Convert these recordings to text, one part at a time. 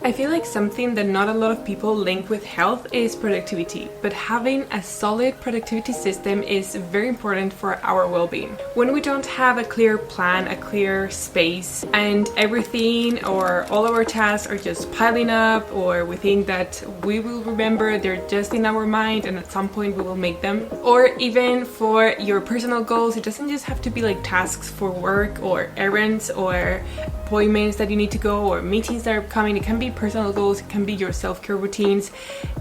I feel like something that not a lot of people link with health is productivity, but having a solid productivity system is very important for our well-being. When we don't have a clear plan, a clear space, and everything or all of our tasks are just piling up, or we think that we will remember, they're just in our mind and at some point we will make them. Or even for your personal goals, it doesn't just have to be like tasks for work or errands or appointments that you need to go or meetings that are coming. It can be personal goals, it can be your self-care routines,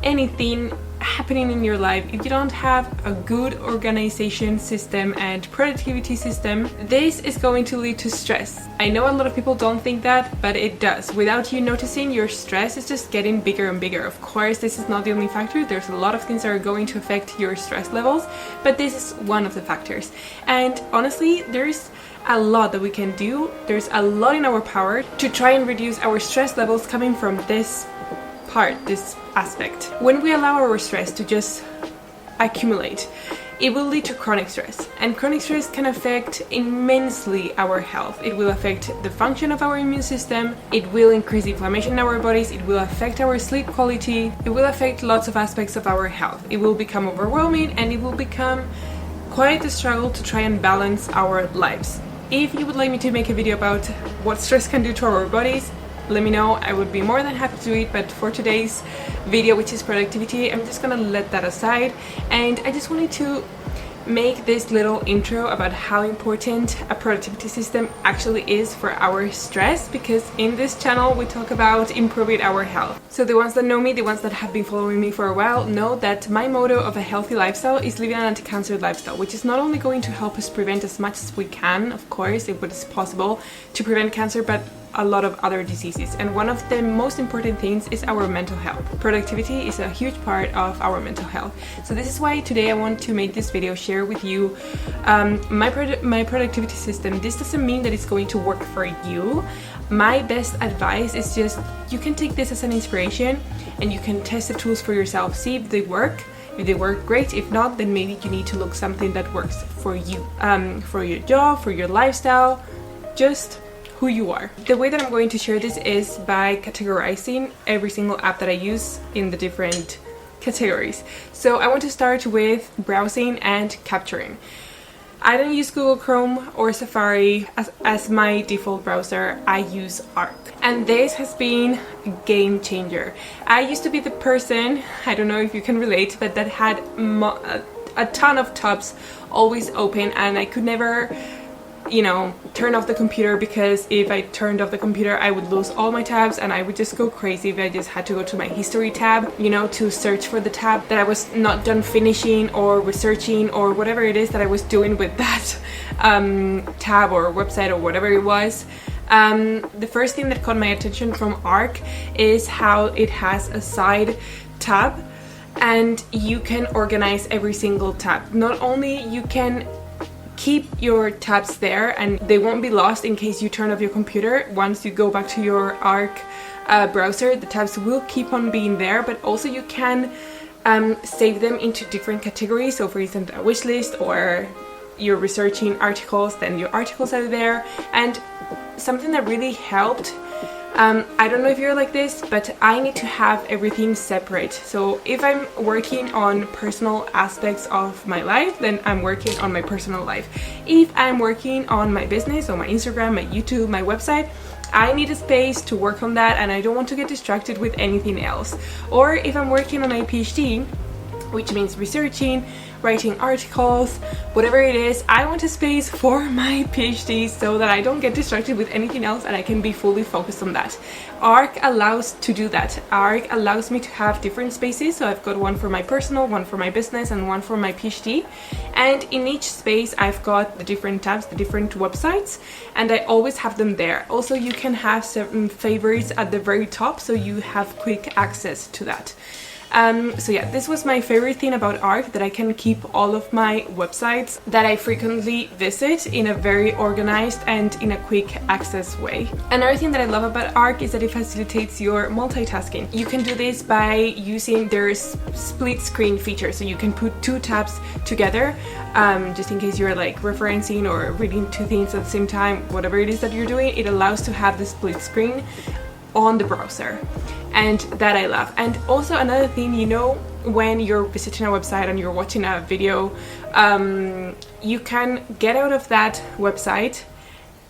anything happening in your life. If you don't have a good organization system and productivity system, this is going to lead to stress. I know a lot of people don't think that, but it does. Without you noticing, your stress is just getting bigger and bigger. Of course, this is not the only factor. There's a lot of things that are going to affect your stress levels, but this is one of the factors. And honestly, there's a lot that we can do. There's a lot in our power to try and reduce our stress levels coming from this part, this aspect. When we allow our stress to just accumulate, it will lead to chronic stress, and chronic stress can affect immensely our health. It will affect the function of our immune system, it will increase inflammation in our bodies, it will affect our sleep quality, it will affect lots of aspects of our health. It will become overwhelming and it will become quite a struggle to try and balance our lives. If you would like me to make a video about what stress can do to our bodies, let me know. I would be more than happy to do it, but for today's video, which is productivity, I'm just gonna let that aside. And I just wanted to make this little intro about how important a productivity system actually is for our stress, because in this channel we talk about improving our health. So the ones that know me, the ones that have been following me for a while, know that my motto of a healthy lifestyle is living an anti-cancer lifestyle, which is not only going to help us prevent as much as we can, of course, if it is possible to prevent cancer, but a lot of other diseases. And one of the most important things is our mental health. Productivity is a huge part of our mental health. So this is why today I want to make this video, share with you my productivity system. This doesn't mean that it's going to work for you. My best advice is just, you can take this as an inspiration and you can test the tools for yourself, see if they work. If they work, great. If not, then maybe you need to look something that works for you, for your job, for your lifestyle, just who you are. The way that I'm going to share this is by categorizing every single app that I use in the different categories. So I want to start with browsing and capturing. I don't use Google Chrome or Safari as my default browser. I use Arc. And this has been a game changer. I used to be the person, I don't know if you can relate, but that had a ton of tabs always open, and I could never, you know, turn off the computer, because if I turned off the computer I would lose all my tabs and I would just go crazy if I just had to go to my history tab, you know, to search for the tab that I was not done finishing or researching or whatever it is that I was doing with that tab or website or whatever it was. The first thing that caught my attention from Arc is how it has a side tab and you can organize every single tab. Not only you can keep your tabs there and they won't be lost in case you turn off your computer. Once you go back to your Arc browser, the tabs will keep on being there, but also you can save them into different categories. So for instance, a wish list, or you're researching articles, then your articles are there. And something that really helped, I don't know if you're like this, but I need to have everything separate. So if I'm working on personal aspects of my life, then I'm working on my personal life. If I'm working on my business, on my Instagram, my YouTube, my website, I need a space to work on that and I don't want to get distracted with anything else. Or if I'm working on my PhD, which means researching, writing articles, whatever it is, I want a space for my PhD so that I don't get distracted with anything else and I can be fully focused on that. Arc allows to do that. Arc allows me to have different spaces, so I've got one for my personal, one for my business, and one for my PhD. And in each space I've got the different tabs, the different websites, and I always have them there. Also, you can have certain favorites at the very top, so you have quick access to that. So yeah, this was my favorite thing about Arc, that I can keep all of my websites that I frequently visit in a very organized and in a quick access way. Another thing that I love about Arc is that it facilitates your multitasking. You can do this by using their split screen feature, so you can put two tabs together, just in case you're like referencing or reading two things at the same time, whatever it is that you're doing. It allows to have the split screen on the browser, and that I love. And also another thing, you know, when you're visiting a website and you're watching a video, you can get out of that website.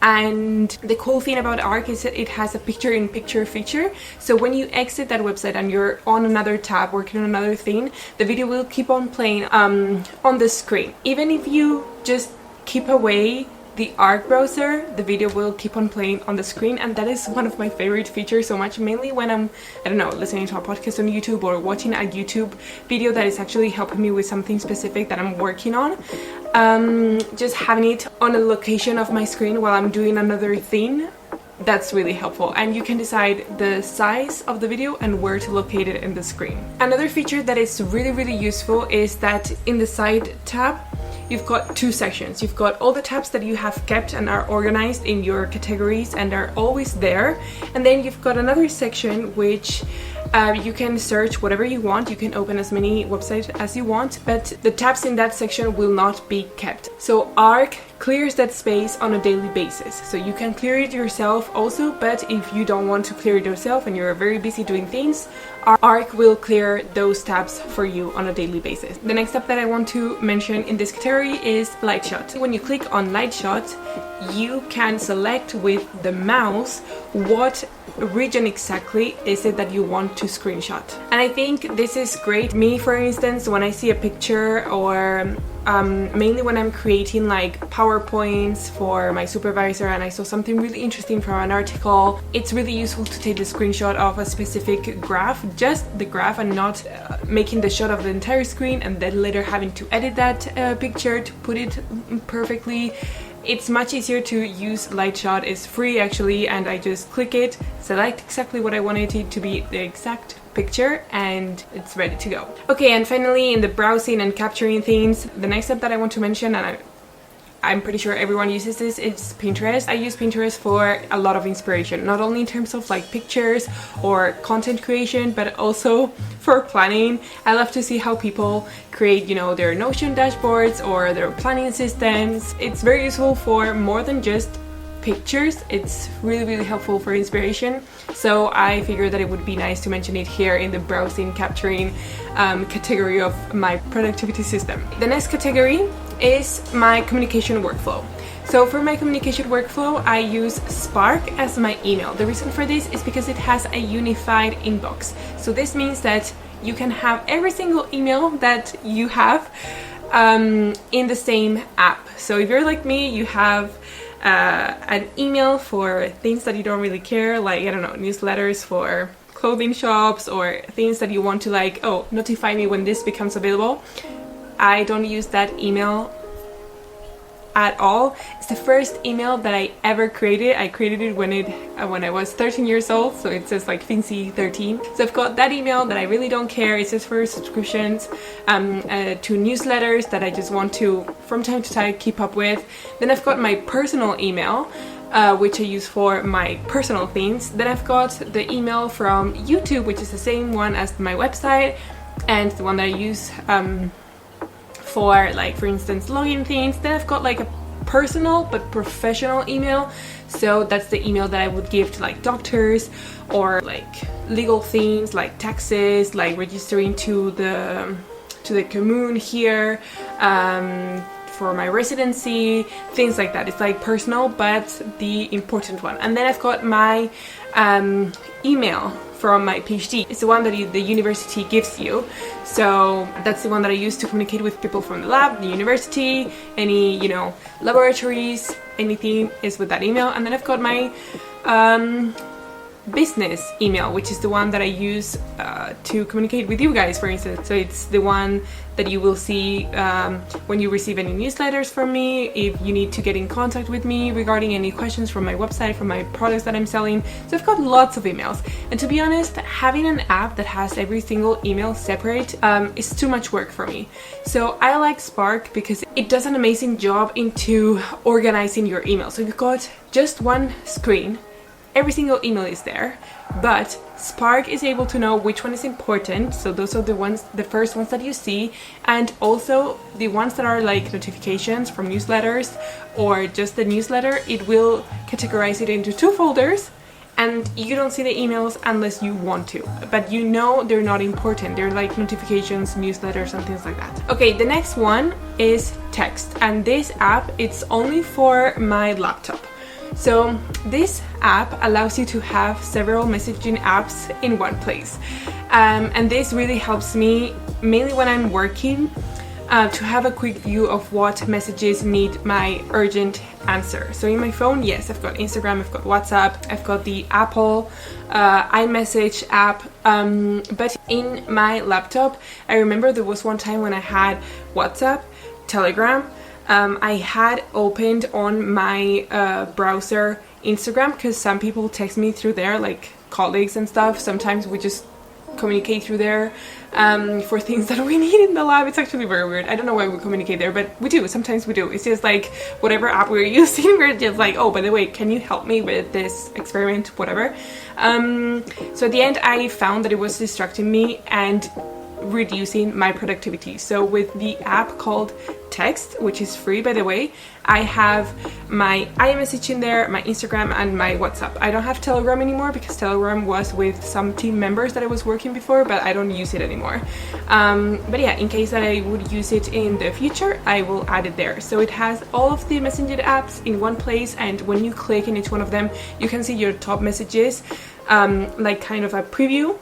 And the cool thing about Arc is that it has a picture-in-picture feature. So when you exit that website and you're on another tab working on another thing, the video will keep on playing on the screen. Even if you just keep away the Arc browser, the video will keep on playing on the screen, and that is one of my favorite features so much, mainly when I'm, I don't know, listening to a podcast on YouTube or watching a YouTube video that is actually helping me with something specific that I'm working on. Just having it on a location of my screen while I'm doing another thing, that's really helpful, and you can decide the size of the video and where to locate it in the screen. Another feature that is really useful is that in the side tab, you've got two sections. You've got all the tabs that you have kept and are organized in your categories and are always there. And then you've got another section which you can search whatever you want. You can open as many websites as you want, but the tabs in that section will not be kept. So Arc clears that space on a daily basis. So you can clear it yourself also, but if you don't want to clear it yourself and you're very busy doing things, Arc will clear those tabs for you on a daily basis. The next tab that I want to mention in this category is Light Shot. When you click on Light Shot, you can select with the mouse what region exactly is it that you want to screenshot. And I think this is great. Me, for instance, when I see a picture or mainly when I'm creating like PowerPoints for my supervisor and I saw something really interesting from an article, it's really useful to take the screenshot of a specific graph, just the graph, and not making the shot of the entire screen and then later having to edit that picture to put it perfectly. It's much easier to use Light Shot. It's free actually, and I just click it, select exactly what I wanted it to be, the exact picture, and it's ready to go. Okay, and finally, in the browsing and capturing things, the next step that I want to mention, and I'm pretty sure everyone uses this, is Pinterest. I use Pinterest for a lot of inspiration, not only in terms of like pictures or content creation, but also for planning. I love to see how people create, you know, their Notion dashboards or their planning systems. It's very useful for more than just pictures. It's really helpful for inspiration. So I figured that it would be nice to mention it here in the browsing capturing category of my productivity system. The next category is my communication workflow. So for my communication workflow, I use Spark as my email. The reason for this is because it has a unified inbox. So this means that you can have every single email that you have in the same app. So if you're like me, you have an email for things that you don't really care, like, I don't know, newsletters for clothing shops or things that you want to like, oh, notify me when this becomes available. I don't use that email at all. It's the first email that I ever created. I created it when I was 13 years old, so it says like Fancy 13. So I've got that email that I really don't care. It's just for subscriptions to newsletters that I just want to from time to time keep up with. Then I've got my personal email, which I use for my personal things. Then I've got the email from YouTube, which is the same one as my website and the one that I use for, like, for instance, login things. Then I've got like a personal but professional email. So that's the email that I would give to like doctors or like legal things like taxes, like registering to the commune here, for my residency, things like that. It's like personal but the important one. And then I've got my email from my PhD. It's the one that the university gives you. So that's the one that I use to communicate with people from the lab, the university, any, you know, laboratories, anything is with that email. And then I've got my business email, which is the one that I use to communicate with you guys, for instance. So it's the one that you will see when you receive any newsletters from me, if you need to get in contact with me regarding any questions from my website, from my products that I'm selling. So I've got lots of emails, and to be honest, having an app that has every single email separate is too much work for me. So I like Spark because it does an amazing job into organizing your email. So you've got just one screen, every single email is there, but Spark is able to know which one is important. So those are the first ones that you see, and also the ones that are like notifications from newsletters or just the newsletter. It will categorize it into two folders, and you don't see the emails unless you want to, but you know they're not important. They're like notifications, newsletters, and things like that. Okay, the next one is text, and this app, it's only for my laptop. So this app allows you to have several messaging apps in one place, and this really helps me mainly when I'm working, to have a quick view of what messages need my urgent answer. So in my phone, yes, I've got Instagram, I've got WhatsApp, I've got the Apple iMessage app, but in my laptop, I remember there was one time when I had WhatsApp, Telegram, I had opened on my browser Instagram, because some people text me through there, like colleagues and stuff. Sometimes we just communicate through there for things that we need in the lab. It's actually very weird. I don't know why we communicate there, but we do. Sometimes we do. It's just like whatever app we're using, we're just like, oh, by the way, can you help me with this experiment, whatever. So at the end, I found that it was distracting me and reducing my productivity. So with the app called Text, which is free, by the way, I have my iMessage in there, my Instagram, and my WhatsApp. I don't have Telegram anymore because Telegram was with some team members that I was working before, but I don't use it anymore. But yeah, in case that I would use it in the future, I will add it there. So it has all of the messenger apps in one place, and when you click in each one of them, you can see your top messages, like kind of a preview.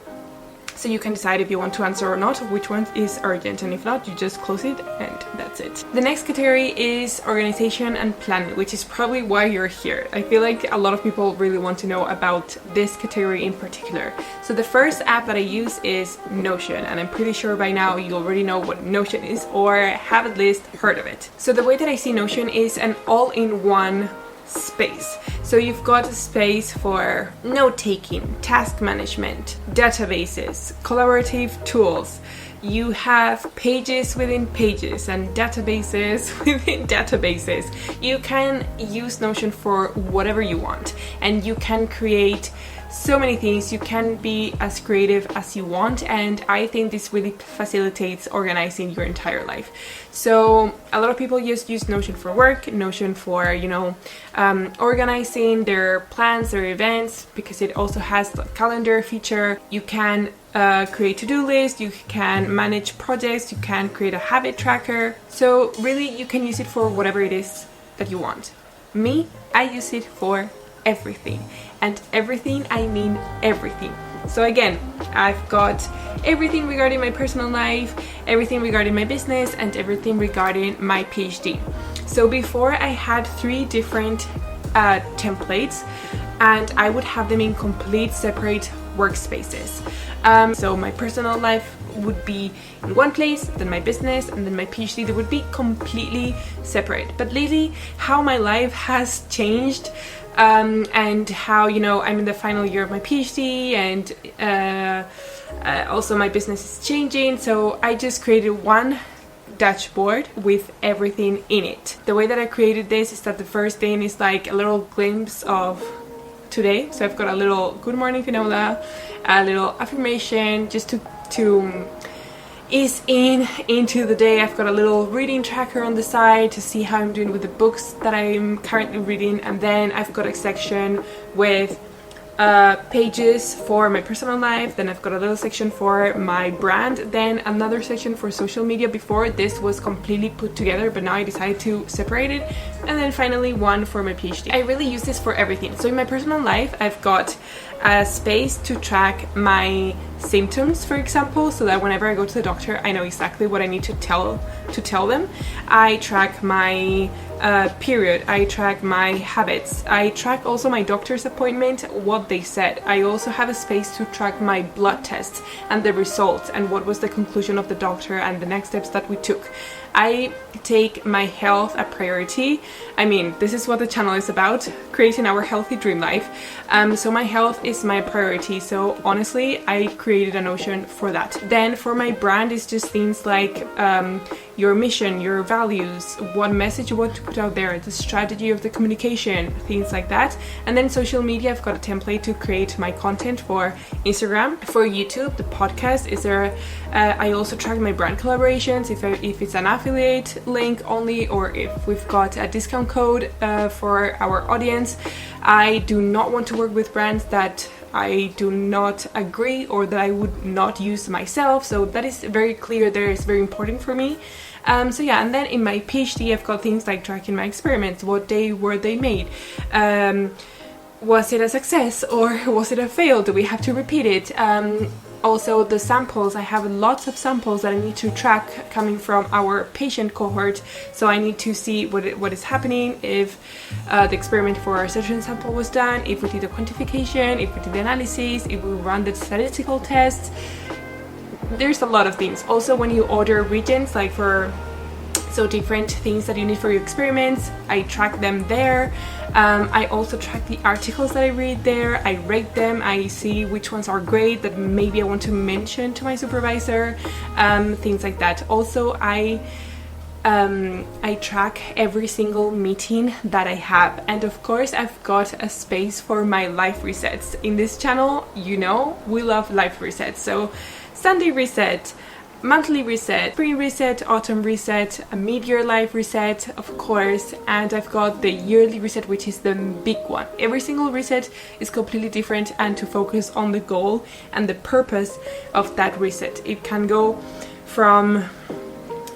So you can decide if you want to answer or not, which one is urgent, and if not, you just close it and that's it. The next category is organization and planning, which is probably why you're here. I feel like a lot of people really want to know about this category in particular. So the first app that I use is Notion, and I'm pretty sure by now you already know what Notion is or have at least heard of it. So the way that I see Notion is an all-in-one space. So you've got a space for note-taking, task management, databases, collaborative tools. You have pages within pages and databases within databases. You can use Notion for whatever you want, and you can create so many things. You can be as creative as you want, and I think this really facilitates organizing your entire life. So a lot of people just use Notion for work, Notion for, organizing their plans, their events, because it also has the calendar feature. You can create to-do lists, you can manage projects, you can create a habit tracker. So really you can use it for whatever it is that you want. Me, I use it for everything, and everything, I mean everything. So again, I've got everything regarding my personal life, everything regarding my business, and everything regarding my PhD. So before I had 3 different templates, and I would have them in complete separate workspaces. So my personal life would be in one place, then my business, and then my PhD, they would be completely separate. But lately, how my life has changed, and how, I'm in the final year of my PhD, and also my business is changing, so I just created one dashboard with everything in it. The way that I created this is that the first thing is like a little glimpse of today. So I've got a little good morning Finola, a little affirmation just to ease into the day. I've got a little reading tracker on the side to see how I'm doing with the books that I'm currently reading, and then I've got a section with pages for my personal life, then I've got a little section for my brand, then another section for social media. Before, this was completely put together, but now I decided to separate it, and then finally one for my PhD. I really use this for everything. So in my personal life, I've got a space to track my symptoms, for example, so that whenever I go to the doctor, I know exactly what I need to tell them. I track my period, I track my habits, I track also my doctor's appointment, what they said. I also have a space to track my blood tests and the results and what was the conclusion of the doctor and the next steps that we took. I take my health a priority. I mean, this is what the channel is about, creating our healthy dream life. So my health is my priority. So honestly, I created a Notion for that. Then for my brand, it's just things like your mission, your values, what message you want to put out there, the strategy of the communication, things like that. And then social media, I've got a template to create my content for Instagram. For YouTube, the podcast is there. I also track my brand collaborations, if it's an affiliate link only, or if we've got a discount code for our audience. I do not want to work with brands that I do not agree or that I would not use myself. So that is very clear there, is very important for me. So yeah, and then in my PhD I've got things like tracking my experiments, what day were they made, was it a success or was it a fail, do we have to repeat it, also the samples. I have lots of samples that I need to track coming from our patient cohort, so I need to see what is happening, if the experiment for a certain sample was done, if we did the quantification, if we did the analysis, if we run the statistical tests. There's a lot of things. Also, when you order reagents, like for different things that you need for your experiments, I track them there. I also track the articles that I read there. I rate them. I see which ones are great that maybe I want to mention to my supervisor, things like that. Also, I track every single meeting that I have, and of course I've got a space for my life resets. In this channel, you know, we love life resets. So Sunday reset, monthly reset, spring reset, autumn reset, a mid-year life reset, of course, and I've got the yearly reset, which is the big one. Every single reset is completely different, and to focus on the goal and the purpose of that reset. It can go from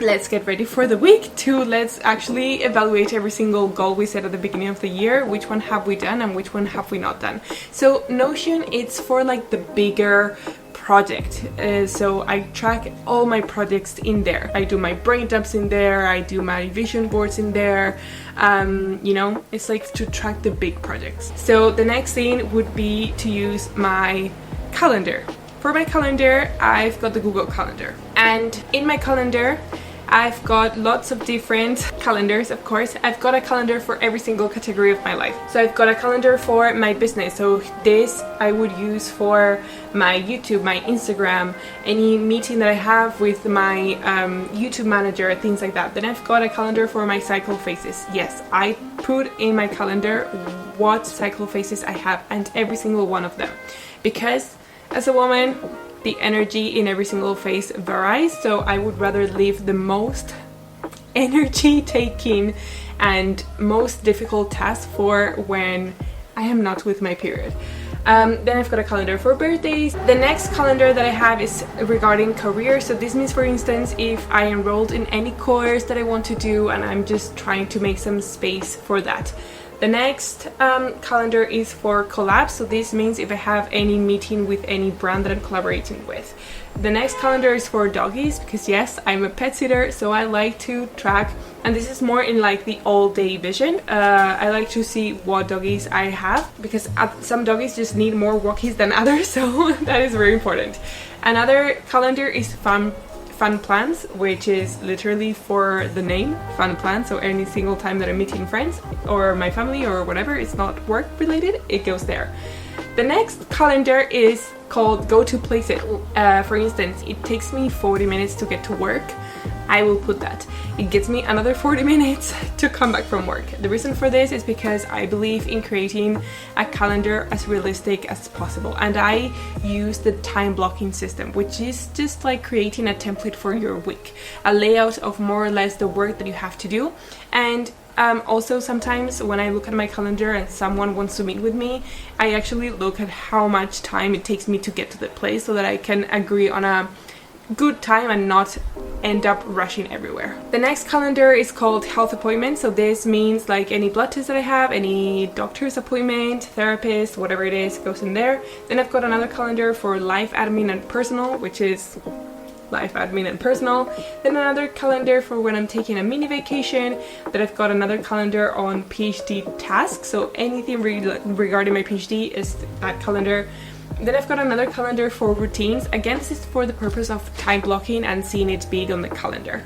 let's get ready for the week to let's actually evaluate every single goal we set at the beginning of the year, which one have we done and which one have we not done. So Notion, it's for like the bigger project, so I track all my projects in there. I do my brain dumps in there, I do my vision boards in there, you know, it's like to track the big projects. So the next thing would be to use my calendar. For my calendar, I've got the Google Calendar, and in my calendar I've got lots of different calendars, of course. I've got a calendar for every single category of my life. So I've got a calendar for my business. So this I would use for my YouTube, my Instagram, any meeting that I have with my YouTube manager, things like that. Then I've got a calendar for my cycle phases. Yes, I put in my calendar what cycle phases I have and every single one of them. Because as a woman, the energy in every single phase varies, so I would rather leave the most energy taking and most difficult task for when I am not with my period. Then I've got a calendar for birthdays. The next calendar that I have is regarding career. So this means, for instance, if I enrolled in any course that I want to do and I'm just trying to make some space for that. The next calendar is for collabs, so this means if I have any meeting with any brand that I'm collaborating with. The next calendar is for doggies, because yes, I'm a pet sitter, so I like to track, and this is more in like the all-day vision. I like to see what doggies I have, because some doggies just need more walkies than others, so that is very important. Another calendar is fun plans, which is literally for the name, fun plans. So any single time that I'm meeting friends or my family or whatever, it's not work related, it goes there. The next calendar is called Go to Places. For instance, it takes me 40 minutes to get to work. I will put that. It gets me another 40 minutes to come back from work. The reason for this is because I believe in creating a calendar as realistic as possible, and I use the time blocking system, which is just like creating a template for your week, a layout of more or less the work that you have to do. And also sometimes when I look at my calendar and someone wants to meet with me, I actually look at how much time it takes me to get to the place so that I can agree on a good time and not end up rushing everywhere. The next calendar is called health appointments. So this means like any blood tests that I have, any doctor's appointment, therapist, whatever it is, goes in there. Then I've got another calendar for life, admin and personal, which is life, admin and personal. Then another calendar for when I'm taking a mini vacation. Then I've got another calendar on PhD tasks, so anything regarding my PhD is that calendar. Then I've got another calendar for routines. Again, this is for the purpose of time blocking and seeing it big on the calendar.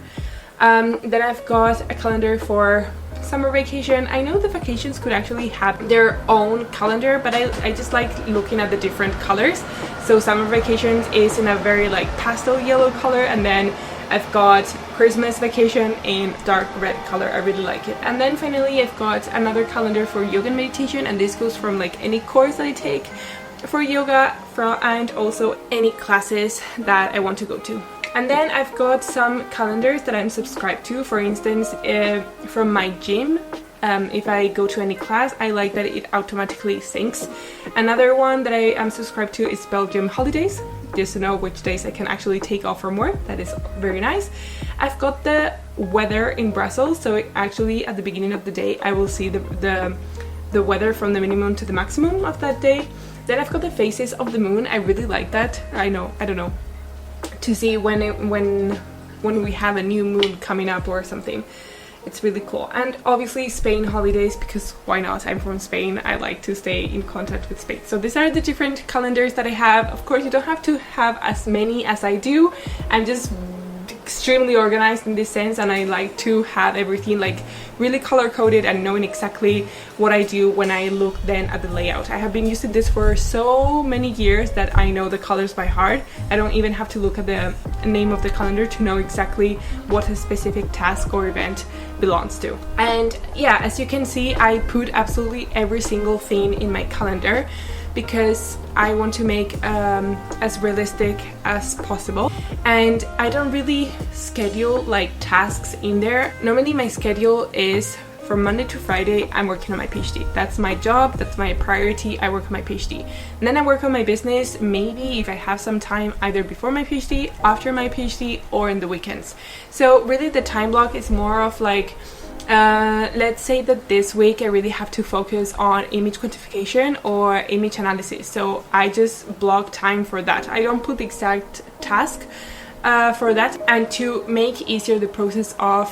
Then I've got a calendar for summer vacation. I know the vacations could actually have their own calendar, but I just like looking at the different colors. So summer vacations is in a very like pastel yellow color, and then I've got Christmas vacation in dark red color. I really like it. And then finally I've got another calendar for yoga and meditation, and this goes from like any course that I take for yoga and also any classes that I want to go to. And then I've got some calendars that I'm subscribed to. For instance, from my gym, If I go to any class, I like that it automatically syncs. Another one that I am subscribed to is Belgium holidays, just to know which days I can actually take off from work. That is very nice. I've got the weather in Brussels, so actually at the beginning of the day I will see the weather from the minimum to the maximum of that day. Then I've got the phases of the moon. I really like that. I don't know, to see when we have a new moon coming up or something. It's really cool. And obviously Spain holidays, because why not? I'm from Spain. I like to stay in contact with Spain. So these are the different calendars that I have. Of course, you don't have to have as many as I do. I'm just extremely organized in this sense, and I like to have everything like really color coded and knowing exactly what I do when I look then at the layout. I have been using this for so many years that I know the colors by heart. I don't even have to look at the name of the calendar to know exactly what a specific task or event belongs to. And yeah, as you can see, I put absolutely every single thing in my calendar because I want to make as realistic as possible, and I don't really schedule like tasks in there. Normally my schedule is from Monday to Friday I'm working on my PhD. That's my job, that's my priority. I work on my PhD, and then I work on my business, maybe if I have some time, either before my PhD, after my PhD, or in the weekends. So really the time block is more of like, let's say that this week I really have to focus on image quantification or image analysis, so I just block time for that. I don't put the exact task for that, and to make easier the process of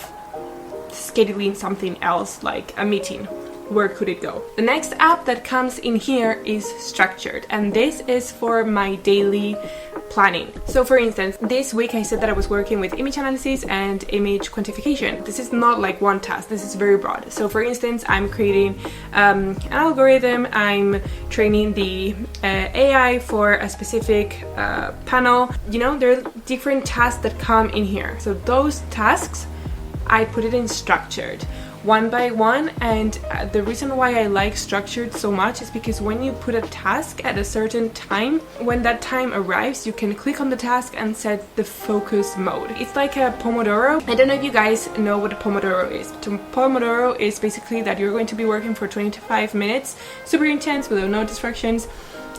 scheduling something else like a meeting, where could it go? The next app that comes in here is Structured, and this is for my daily planning. So for instance, this week I said that I was working with image analysis and image quantification. This is not like one task, this is very broad. So for instance, I'm creating an algorithm, I'm training the AI for a specific panel. You know, there are different tasks that come in here. So those tasks, I put it in Structured one by one, and the reason why I like Structured so much is because when you put a task at a certain time, when that time arrives, you can click on the task and set the focus mode. It's like a Pomodoro. I don't know if you guys know what a Pomodoro is. Pomodoro is basically that you're going to be working for 25 minutes, super intense, without no distractions,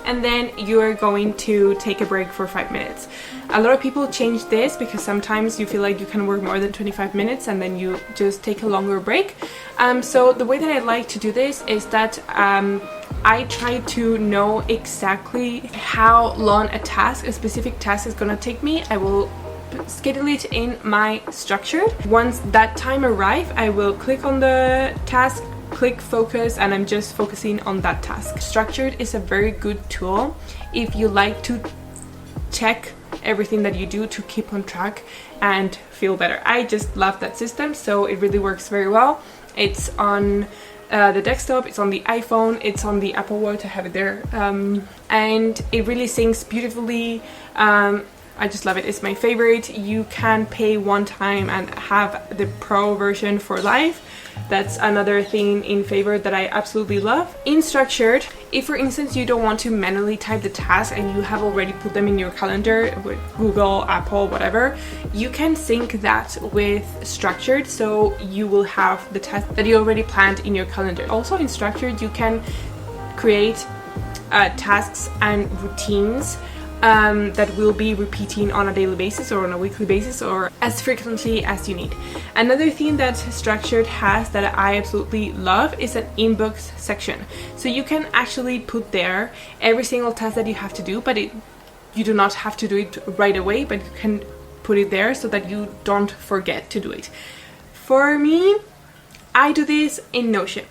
and then you're going to take a break for 5 minutes. A lot of people change this because sometimes you feel like you can work more than 25 minutes and then you just take a longer break. So the way that I like to do this is that I try to know exactly how long a specific task is gonna take me. I will schedule it in my Structured. Once that time arrives, I will click on the task, click focus, and I'm just focusing on that task. Structured is a very good tool if you like to check everything that you do to keep on track and feel better. I just love that system, so it really works very well. It's on the desktop, it's on the iPhone, it's on the Apple Watch, I have it there, and it really syncs beautifully. I just love it. It's my favorite. You can pay one time and have the pro version for life. That's another thing in favor that I absolutely love. In Structured, if for instance you don't want to manually type the task and you have already put them in your calendar with Google, Apple, whatever, you can sync that with Structured, so you will have the task that you already planned in your calendar. Also in Structured you can create tasks and routines that will be repeating on a daily basis or on a weekly basis or as frequently as you need. Another thing that Structured has that I absolutely love is an inbox section. So you can actually put there every single task that you have to do, but you do not have to do it right away, but you can put it there so that you don't forget to do it. For me, I do this in Notion.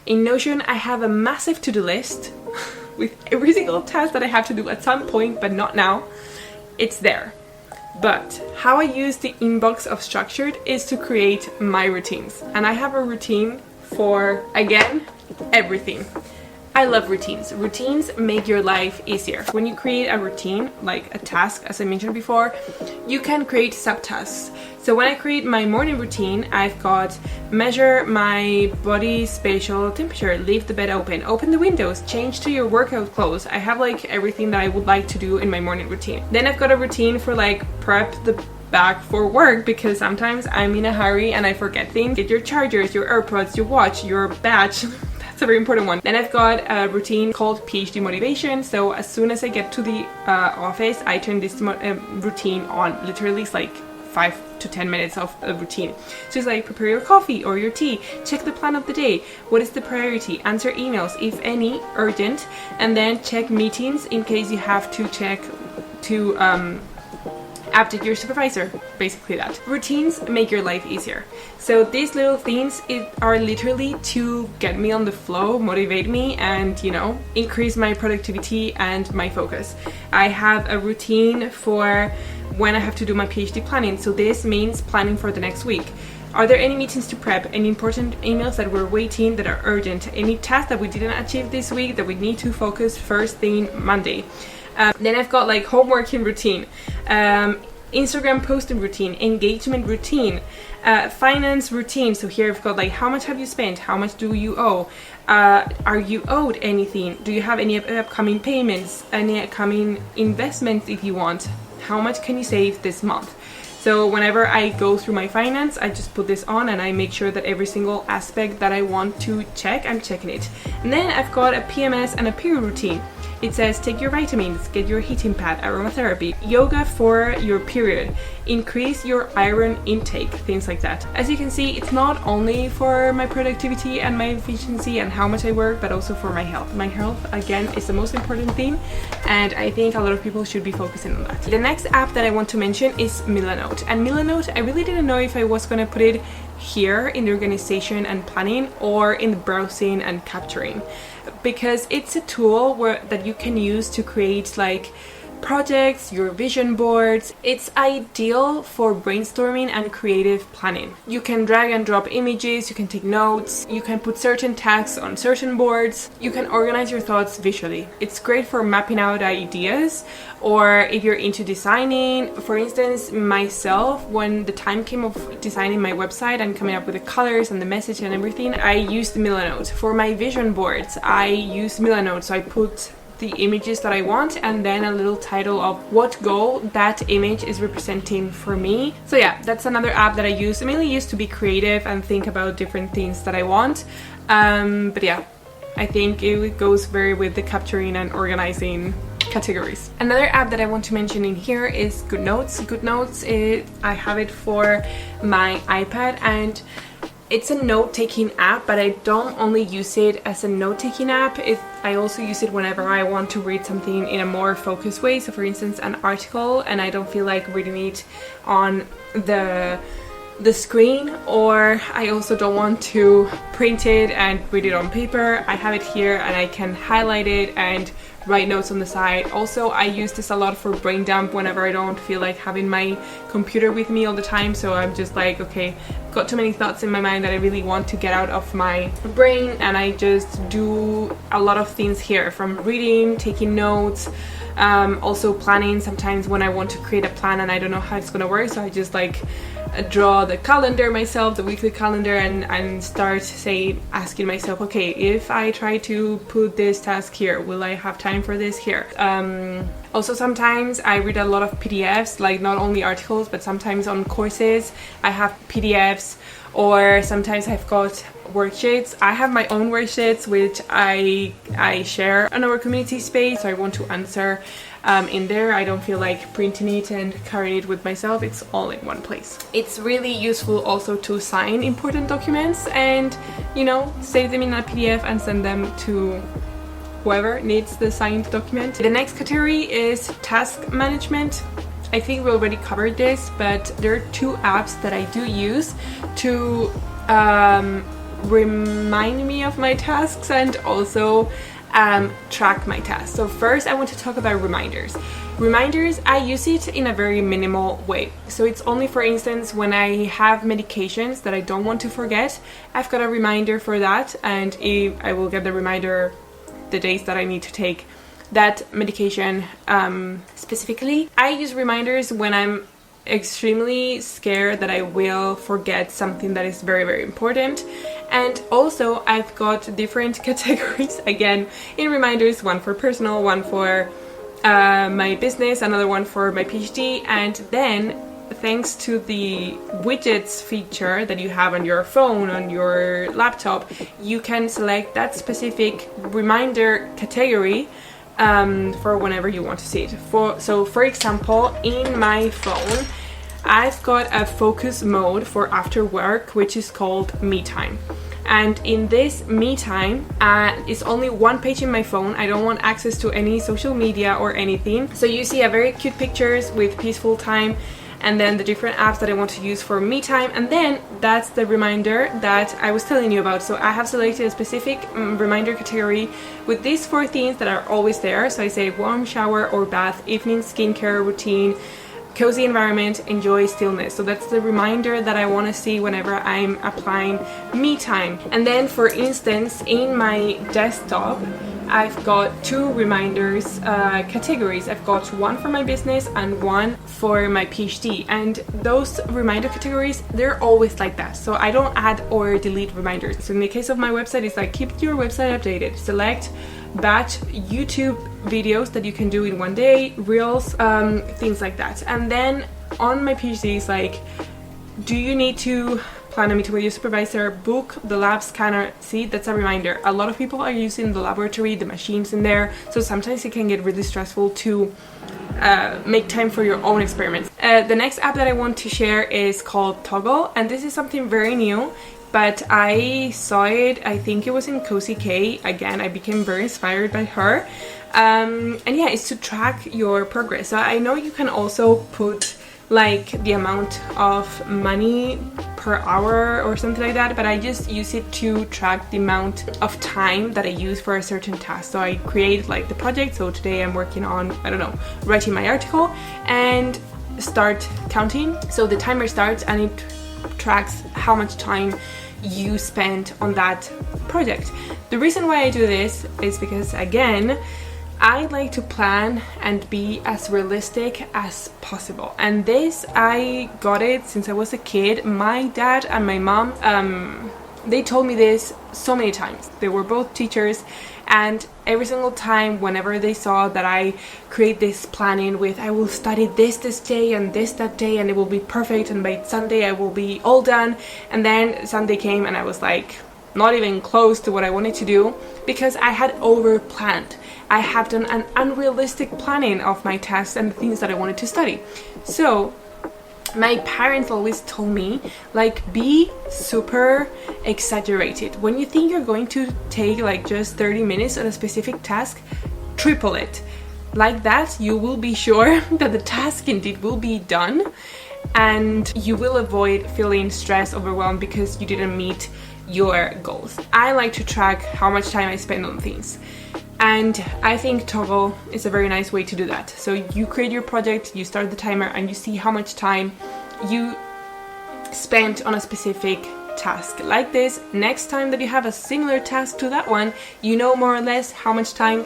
In Notion, I have a massive to-do list with every single task that I have to do at some point, but not now. It's there. But how I use the inbox of Structured is to create my routines. And I have a routine for, again, everything. I love routines. Routines make your life easier. When you create a routine, like a task, as I mentioned before, you can create subtasks. So when I create my morning routine, I've got measure my body spatial temperature, leave the bed open the windows, change to your workout clothes. I have like everything that I would like to do in my morning routine. Then I've got a routine for like prep the back for work, because sometimes I'm in a hurry and I forget things. Get your chargers, your AirPods, your watch, your badge. That's a very important one. Then I've got a routine called PhD motivation. So as soon as I get to the office, I turn this routine on. Literally, it's like 5 to 10 minutes of a routine. So it's like, prepare your coffee or your tea, check the plan of the day, what is the priority, answer emails, if any, urgent, and then check meetings in case you have to check to update your supervisor. Basically that. Routines make your life easier. So these little things are literally to get me on the flow, motivate me, and, you know, increase my productivity and my focus. I have a routine for when I have to do my PhD planning. So this means planning for the next week. Are there any meetings to prep? Any important emails that we're waiting that are urgent? Any tasks that we didn't achieve this week that we need to focus first thing Monday? Then I've got like homeworking routine, Instagram posting routine, engagement routine, finance routine. So here I've got like, how much have you spent? How much do you owe? Are you owed anything? Do you have any upcoming payments? Any upcoming investments if you want? How much can you save this month? So whenever I go through my finance, I just put this on and I make sure that every single aspect that I want to check, I'm checking it. And then I've got a PMS and a period routine. It says take your vitamins, get your heating pad, aromatherapy, yoga for your period, increase your iron intake, things like that. As you can see, it's not only for my productivity and my efficiency and how much I work, but also for my health. My health, again, is the most important thing, and I think a lot of people should be focusing on that. The next app that I want to mention is Milanote. And Milanote, I really didn't know if I was going to put it here in the organization and planning or in the browsing and capturing, because it's a tool that you can use to create like projects, your vision boards. It's ideal for brainstorming and creative planning. You can drag and drop images, you can take notes, you can put certain tasks on certain boards, you can organize your thoughts visually. It's great for mapping out ideas, or if you're into designing. For instance, myself, when the time came of designing my website and coming up with the colors and the message and everything, I used Milanote. For my vision boards, I used Milanote, so I put the images that I want and then a little title of what goal that image is representing for me. So yeah, that's another app that I use. I mainly use to be creative and think about different things that I want. But yeah, I think it goes very with the capturing and organizing categories. Another app that I want to mention in here is GoodNotes. GoodNotes, I have it for my iPad, and it's a note-taking app, but I don't only use it as a note-taking app. I also use it whenever I want to read something in a more focused way. So for instance, an article, and I don't feel like reading it on the screen, or I also don't want to print it and read it on paper. I have it here and I can highlight it and write notes on the side. Also, I use this a lot for brain dump whenever I don't feel like having my computer with me all the time. So I'm just like, okay, got too many thoughts in my mind that I really want to get out of my brain, and I just do a lot of things here, from reading, taking notes, also planning. Sometimes when I want to create a plan and I don't know how it's gonna work, so I just like draw the calendar myself, the weekly calendar, and start asking myself, okay, if I try to put this task here, will I have time for this here? Also, sometimes I read a lot of PDFs, like not only articles, but sometimes on courses I have PDFs, or sometimes I've got worksheets. I have my own worksheets which I share on our community space, so I want to answer in there. I don't feel like printing it and carrying it with myself. It's all in one place. It's really useful also to sign important documents and, you know, save them in a PDF and send them to whoever needs the signed document. The next category is task management. I think we already covered this, but there are two apps that I do use to remind me of my tasks and also track my tasks. So first I want to talk about reminders. Reminders, I use it in a very minimal way. So it's only, for instance, when I have medications that I don't want to forget, I've got a reminder for that, and I will get the reminder the days that I need to take that medication specifically. I use reminders when I'm extremely scared that I will forget something that is very, very important. And also I've got different categories again in reminders, one for personal, one for my business, another one for my PhD, and then thanks to the widgets feature that you have on your phone, on your laptop, you can select that specific reminder category for whenever you want to see it. So for example, in my phone, I've got a focus mode for after work, which is called Me Time. And in this Me Time, it's only one page in my phone. I don't want access to any social media or anything. So you see a very cute pictures with peaceful time, and then the different apps that I want to use for Me Time, and then that's the reminder that I was telling you about. So I have selected a specific reminder category with these 4 things that are always there. So I say warm shower or bath, evening skincare routine, cozy environment, enjoy stillness. So that's the reminder that I want to see whenever I'm applying Me Time. And then for instance, in my desktop, I've got 2 reminders categories. I've got one for my business and one for my PhD. And those reminder categories, they're always like that. So I don't add or delete reminders. So in the case of my website, it's like keep your website updated. Select batch YouTube videos that you can do in one day, reels, things like that. And then on my PhD, it's like, do you need to plan a meeting with your supervisor, book the lab scanner? See, that's a reminder. A lot of people are using the laboratory, the machines in there, so sometimes it can get really stressful to make time for your own experiments. The next app that I want to share is called Toggle, and this is something very new, but I saw it, I think it was in Cozy K. Again, I became very inspired by her. And yeah, it's to track your progress. So I know you can also put like the amount of money per hour or something like that, but I just use it to track the amount of time that I use for a certain task. So I create like the project. So today I'm working on, I don't know, writing my article, and start counting. So the timer starts and it tracks how much time you spent on that project. The reason why I do this is because, again, I like to plan and be as realistic as possible. And this, I got it since I was a kid. My dad and my mom, they told me this so many times. They were both teachers, and every single time whenever they saw that I create this planning with I will study this day and this that day and it will be perfect, and by Sunday I will be all done, and then Sunday came and I was like not even close to what I wanted to do because I had over planned. I have done an unrealistic planning of my tasks and the things that I wanted to study. So my parents always told me, like, be super exaggerated. When you think you're going to take like just 30 minutes on a specific task, triple it. Like that, you will be sure that the task indeed will be done, and you will avoid feeling stressed, overwhelmed because you didn't meet your goals. I like to track how much time I spend on things, and I think Toggle is a very nice way to do that. So you create your project, you start the timer, and you see how much time you spent on a specific task. Like this, next time that you have a similar task to that one, you know more or less how much time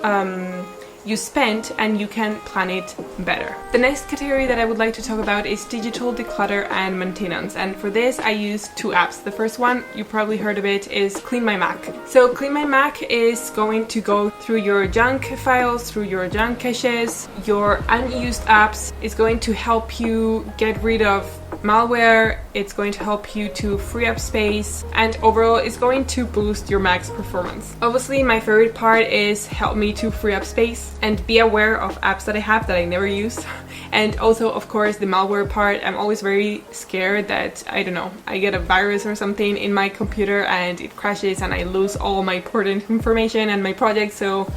you spent, and you can plan it better. The next category that I would like to talk about is digital declutter and maintenance, and for this I use 2 apps. The first one, you probably heard of it, is Clean My Mac. So Clean My Mac is going to go through your junk files, through your junk caches, your unused apps. It's going to help you get rid of malware, it's going to help you to free up space, and overall it's going to boost your Mac's performance. Obviously my favorite part is help me to free up space and be aware of apps that I have that I never use. And also, of course, the malware part. I'm always very scared that, I don't know, I get a virus or something in my computer and it crashes and I lose all my important information and my project, so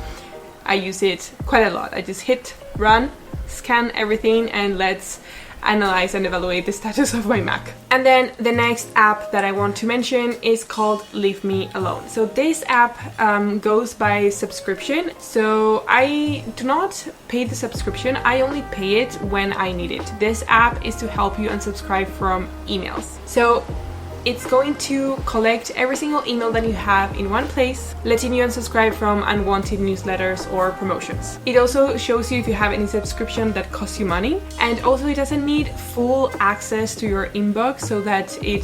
I use it quite a lot. I just hit run, scan everything, and let's analyze and evaluate the status of my Mac. And then the next app that I want to mention is called Leave Me Alone. So this app goes by subscription. So I do not pay the subscription, I only pay it when I need it. This app is to help you unsubscribe from emails. So it's going to collect every single email that you have in one place, letting you unsubscribe from unwanted newsletters or promotions. It also shows you if you have any subscription that costs you money, and also it doesn't need full access to your inbox so that it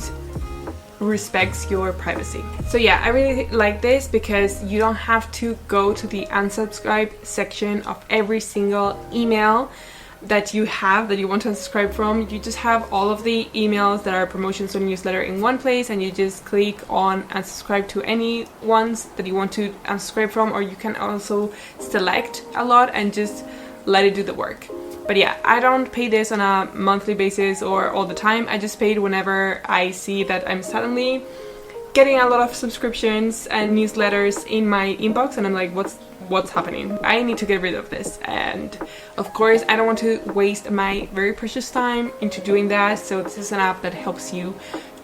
respects your privacy. So yeah, I really like this because you don't have to go to the unsubscribe section of every single email that you have that you want to unsubscribe from. You just have all of the emails that are promotions on newsletter in one place, and you just click on unsubscribe to any ones that you want to unsubscribe from, or you can also select a lot and just let it do the work. But yeah, I don't pay this on a monthly basis or all the time. I just pay it whenever I see that I'm suddenly getting a lot of subscriptions and newsletters in my inbox, and I'm like, what's happening? I need to get rid of this. And of course, I don't want to waste my very precious time into doing that, so this is an app that helps you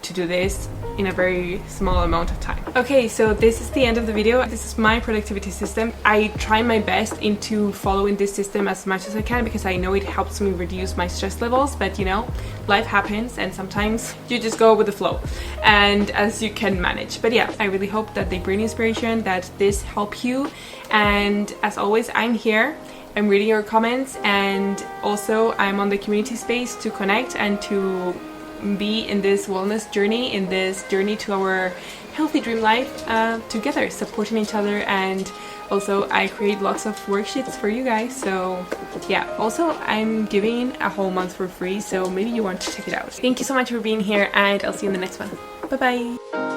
to do this in a very small amount of time. Okay, so this is the end of the video. This is my productivity system. I try my best into following this system as much as I can because I know it helps me reduce my stress levels, but you know, life happens and sometimes you just go with the flow and as you can manage. But yeah, I really hope that they bring inspiration, that this help you, and as always, I'm here. I'm reading your comments, and also I'm on the community space to connect and to be in this wellness journey, in this journey to our healthy dream life together, supporting each other. And also I create lots of worksheets for you guys, so yeah. Also, I'm giving a whole month for free, so maybe you want to check it out. Thank you so much for being here, and I'll see you in the next one. Bye bye.